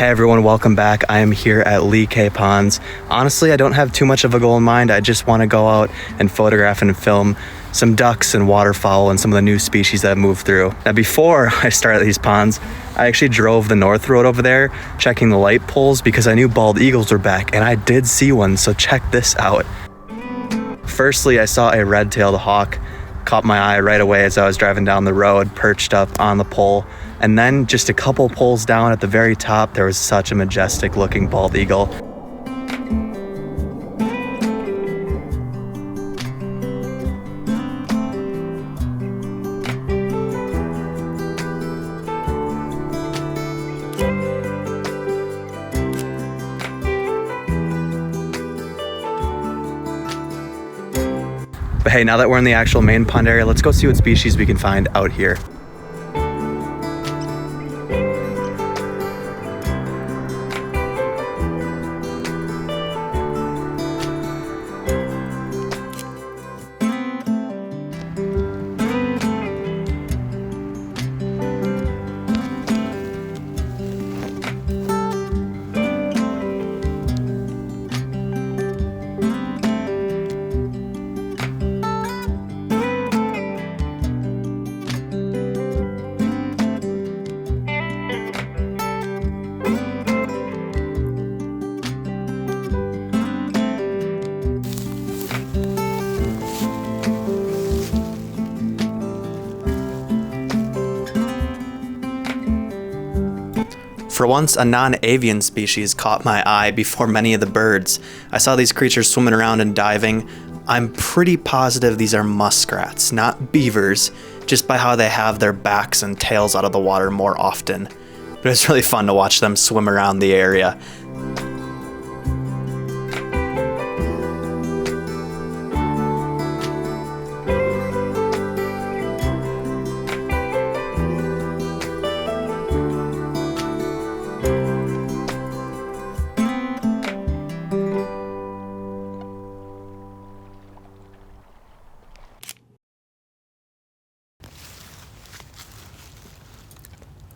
Hey everyone, welcome back. I am here at Lee K Ponds. Honestly, I don't have too much of a goal in mind. I just want to go out and photograph and film some ducks and waterfowl and some of the new species that have moved through. Now before I started these ponds, I actually drove the north road over there checking the light poles because I knew bald eagles were back, and I did see one, so check this out. Firstly, I saw a red-tailed hawk. Caught my eye right away as I was driving down the road, perched up on the pole. And then just a couple poles down at the very top, there was such a majestic looking bald eagle. But hey, now that we're in the actual main pond area, let's go see what species we can find out here. For once, a non-avian species caught my eye before many of the birds. I saw these creatures swimming around and diving. I'm pretty positive these are muskrats, not beavers, just by how they have their backs and tails out of the water more often. But it's really fun to watch them swim around the area.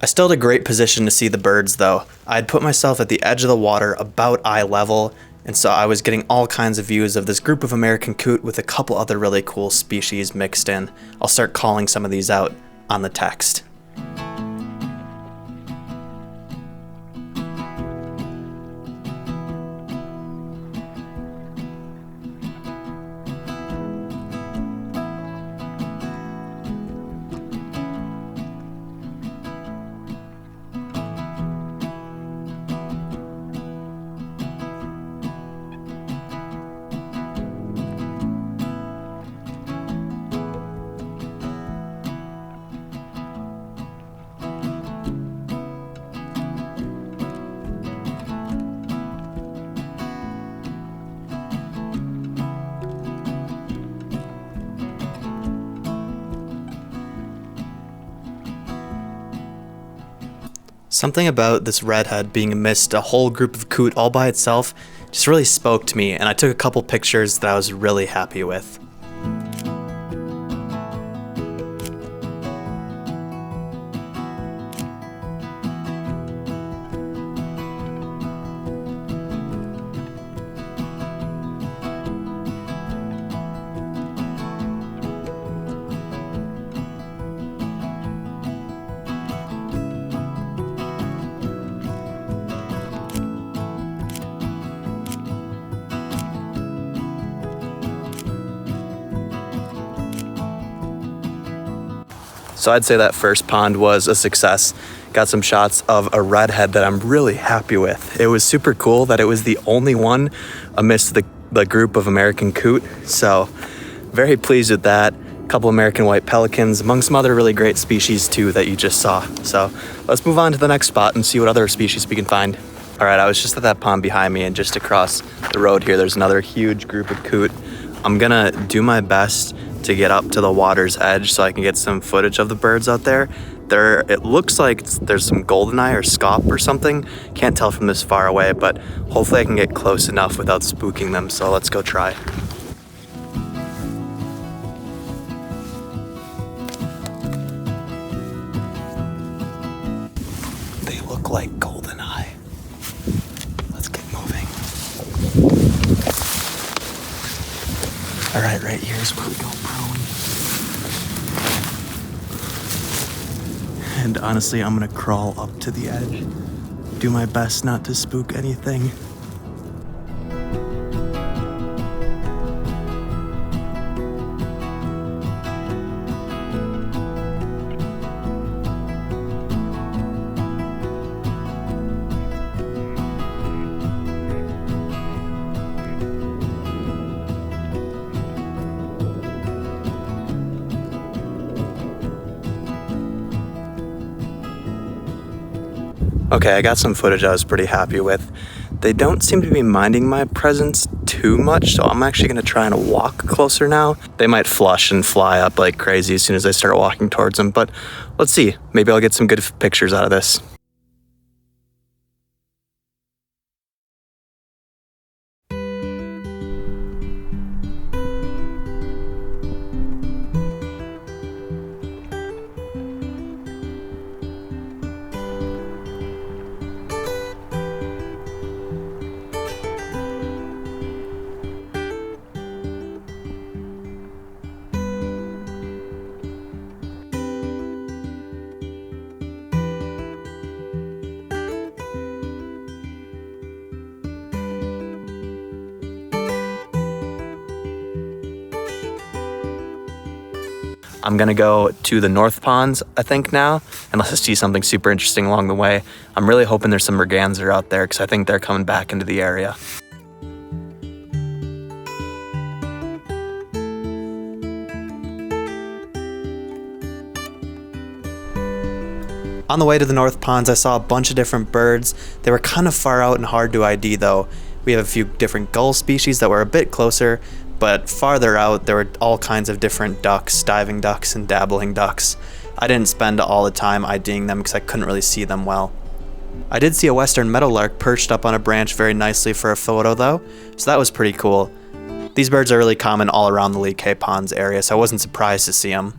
I still had a great position to see the birds though. I had put myself at the edge of the water about eye level, and so I was getting all kinds of views of this group of American coot with a couple other really cool species mixed in. I'll start calling some of these out on the text. Something about this redhead being amidst a whole group of coot all by itself just really spoke to me, and I took a couple pictures that I was really happy with. So I'd say that first pond was a success. Got some shots of a redhead that I'm really happy with. It was super cool that it was the only one amidst the group of American coot. So very pleased with that. A couple American white pelicans, among some other really great species too that you just saw. So let's move on to the next spot and see what other species we can find. All right, I was just at that pond behind me, and just across the road here, there's another huge group of coot. I'm gonna do my best to get up to the water's edge so I can get some footage of the birds out there. It looks like there's some goldeneye or scaup or something. Can't tell from this far away, but hopefully I can get close enough without spooking them, so let's go try. They look like goldeneye. right here is where we go prone. And honestly, I'm gonna crawl up to the edge. Do my best not to spook anything. Okay, I got some footage I was pretty happy with. They don't seem to be minding my presence too much, so I'm actually going to try and walk closer now. They might flush and fly up like crazy as soon as I start walking towards them, but let's see. Maybe I'll get some good pictures out of this. I'm gonna go to the North Ponds, I think now, unless I see something super interesting along the way. I'm really hoping there's some merganser out there because I think they're coming back into the area. On the way to the North Ponds, I saw a bunch of different birds. They were kind of far out and hard to ID though. We have a few different gull species that were a bit closer, but farther out there were all kinds of different ducks, diving ducks and dabbling ducks. I didn't spend all the time IDing them because I couldn't really see them well. I did see a western meadowlark perched up on a branch very nicely for a photo though, so that was pretty cool. These birds are really common all around the Lee Cay Ponds area, so I wasn't surprised to see them.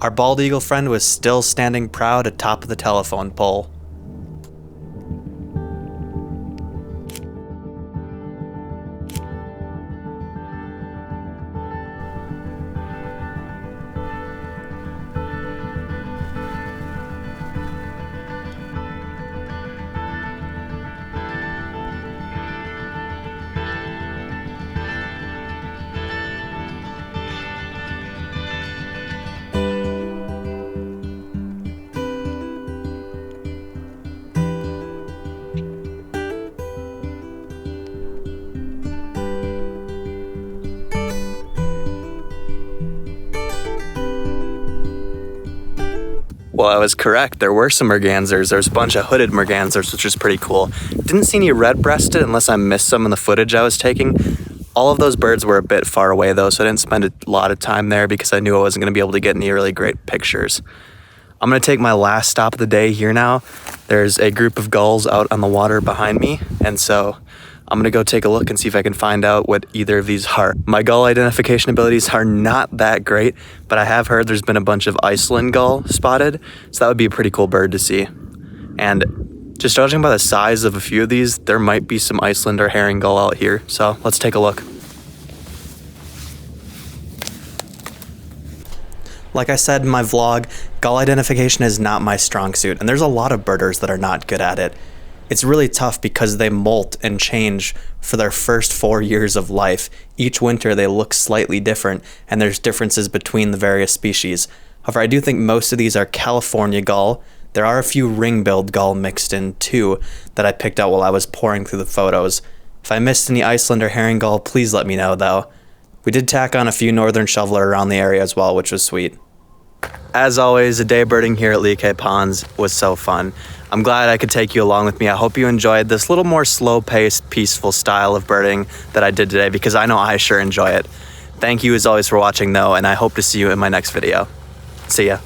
Our bald eagle friend was still standing proud atop of the telephone pole. Well, I was correct. There were some mergansers. There was a bunch of hooded mergansers, which was pretty cool. Didn't see any red-breasted unless I missed some in the footage I was taking. All of those birds were a bit far away though, so I didn't spend a lot of time there because I knew I wasn't going to be able to get any really great pictures. I'm going to take my last stop of the day here now. There's a group of gulls out on the water behind me, and so I'm going to go take a look and see if I can find out what either of these are. My gull identification abilities are not that great, but I have heard there's been a bunch of Iceland gull spotted, so that would be a pretty cool bird to see. And just judging by the size of a few of these, there might be some Iceland or herring gull out here, so let's take a look. Like I said in my vlog, gull identification is not my strong suit, and there's a lot of birders that are not good at it. It's really tough because they molt and change for their first 4 years of life. Each winter they look slightly different, and there's differences between the various species. However, I do think most of these are California gull. There are a few ring-billed gull mixed in too that I picked out while I was pouring through the photos. If I missed any Iceland or herring gull, please let me know though. We did tack on a few northern shoveler around the area as well, which was sweet. As always, a day birding here at Lee K Ponds was so fun. I'm glad I could take you along with me. I hope you enjoyed this little more slow-paced, peaceful style of birding that I did today, because I know I sure enjoy it. Thank you as always for watching though, and I hope to see you in my next video. See ya.